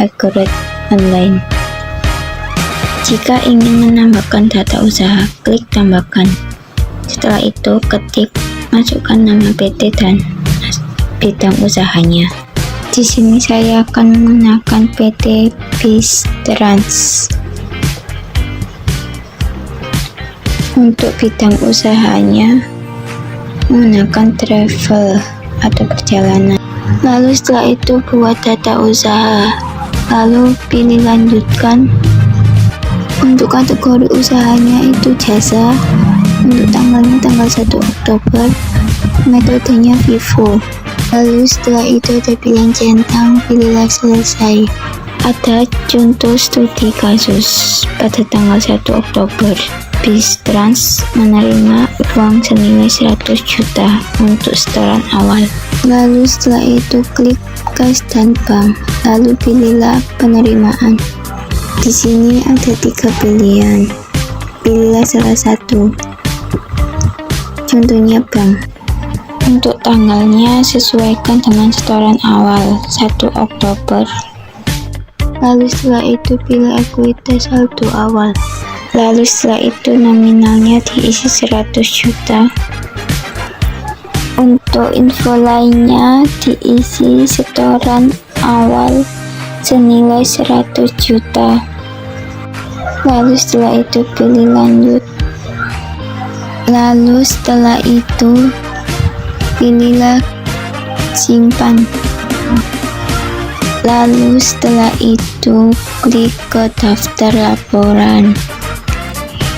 Accurate Online. Jika ingin menambahkan data usaha, klik tambahkan. Setelah itu, ketik masukkan nama PT dan bidang usahanya. Di sini saya akan menggunakan PT Bis Trans. Untuk bidang usahanya menggunakan travel atau perjalanan. Lalu setelah itu buat data usaha. Lalu pilih lanjutkan. Untuk kategori usahanya itu jasa. Untuk tanggalnya tanggal 1 Oktober. Metodenya Vivo. Lalu setelah itu ada pilihan centang, pilihlah selesai. Ada contoh studi kasus pada tanggal 1 Oktober. Bis Trans menerima uang senilai 100 juta untuk setoran awal. Lalu setelah itu klik kas dan bank. Lalu pilihlah penerimaan. Di sini ada 3 pilihan. Pilihlah salah satu. Contohnya bank. Untuk tanggalnya sesuaikan dengan setoran awal 1 Oktober. Lalu setelah itu pilih ekuitas saldo awal. Lalu setelah itu nominalnya diisi 100 juta. Untuk info lainnya diisi setoran awal senilai 100 juta. Lalu setelah itu pilih lanjut. Lalu setelah itu pilihlah simpan. Lalu setelah itu klik ke daftar laporan.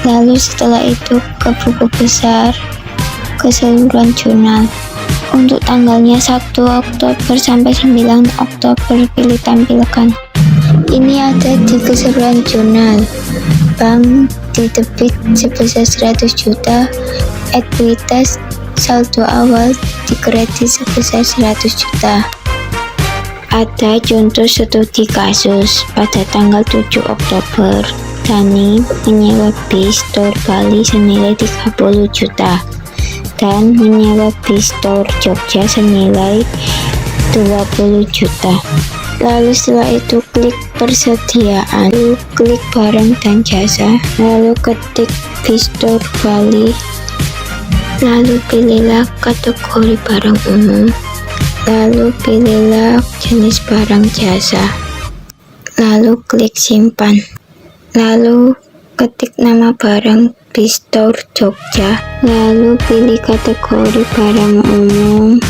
Lalu setelah itu ke buku besar, keseluruhan jurnal. Untuk tanggalnya 1 Oktober sampai 9 Oktober pilih tampilkan. Ini ada di keseluruhan jurnal. Bank di debit sebesar 100 juta, ekuitas saldo awal di kredit sebesar 100 juta. Ada contoh studi kasus pada tanggal 7 Oktober. Dani menyewa bis Tour Bali senilai 30 juta dan menyewa bis Tour Jogja senilai 20 juta. Lalu setelah itu klik persediaan, lalu klik barang dan jasa, lalu ketik bis Tour Bali, lalu pilihlah kategori barang umum, lalu pilihlah jenis barang jasa, lalu klik simpan, lalu ketik nama barang bis Tour Jogja, lalu pilih kategori barang umum,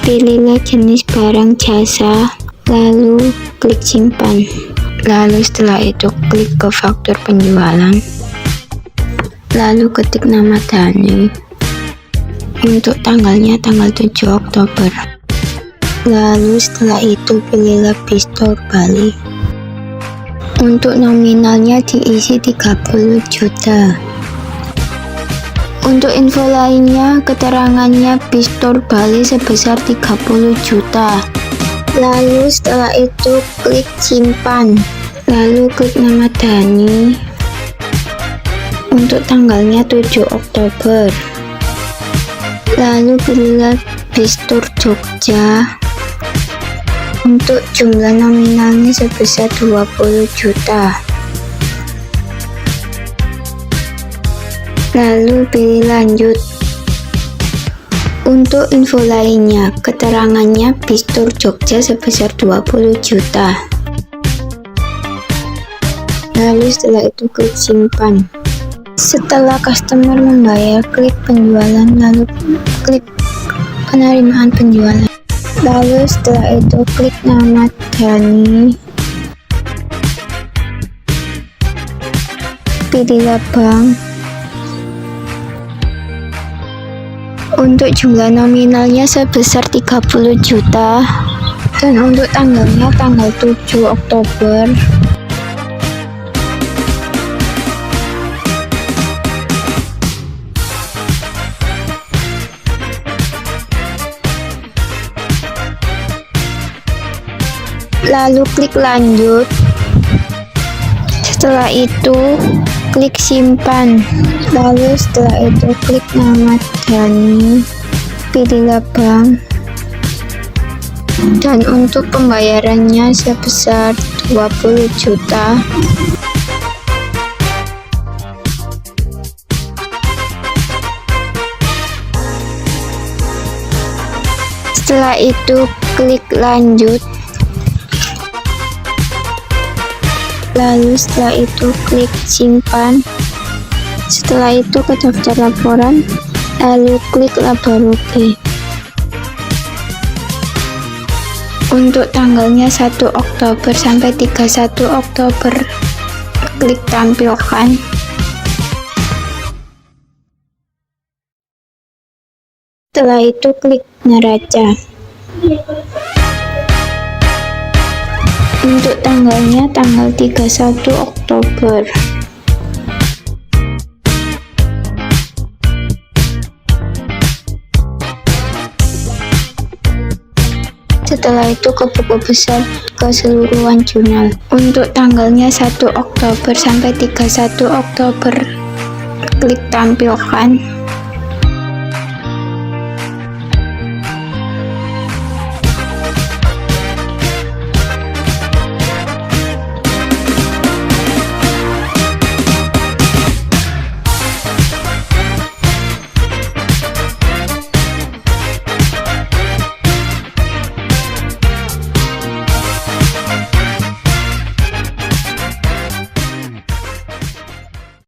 pilihlah jenis barang jasa, lalu klik simpan. Lalu setelah itu klik ke faktur penjualan, lalu ketik nama Dani. Untuk tanggalnya tanggal 7 Oktober. Lalu setelah itu pilihlah bis Tour Bali. Untuk nominalnya diisi 30 juta. Untuk info lainnya, keterangannya bis Tour Bali sebesar 30 juta. Lalu setelah itu klik simpan, lalu klik nama Dani. Untuk tanggalnya 7 Oktober. Lalu pilihlah bis Tour Jogja. Untuk jumlah nominalnya sebesar 20 juta. Lalu pilih lanjut. Untuk info lainnya, keterangannya bis Tour Jogja sebesar 20 juta. Lalu setelah itu klik simpan. Setelah customer membayar, klik penjualan, lalu klik penerimaan penjualan. Lalu setelah itu klik nama Dani. Pilihlah bank. Untuk jumlah nominalnya sebesar 30 juta. Dan untuk tanggalnya tanggal 7 Oktober. Lalu klik lanjut. Setelah itu klik simpan. Lalu setelah itu klik nama Dani. Pilihlah bank. Dan untuk pembayarannya sebesar 20 juta. Setelah itu klik lanjut. Lalu setelah itu klik simpan. Setelah itu ke daftar laporan, lalu klik laba rugi. Untuk tanggalnya 1 Oktober sampai 31 Oktober, klik tampilkan. Setelah itu klik neraca. Untuk tanggalnya tanggal 31 Oktober. Setelah itu ke buku besar keseluruhan jurnal. Untuk tanggalnya 1 Oktober sampai 31 Oktober, klik tampilkan.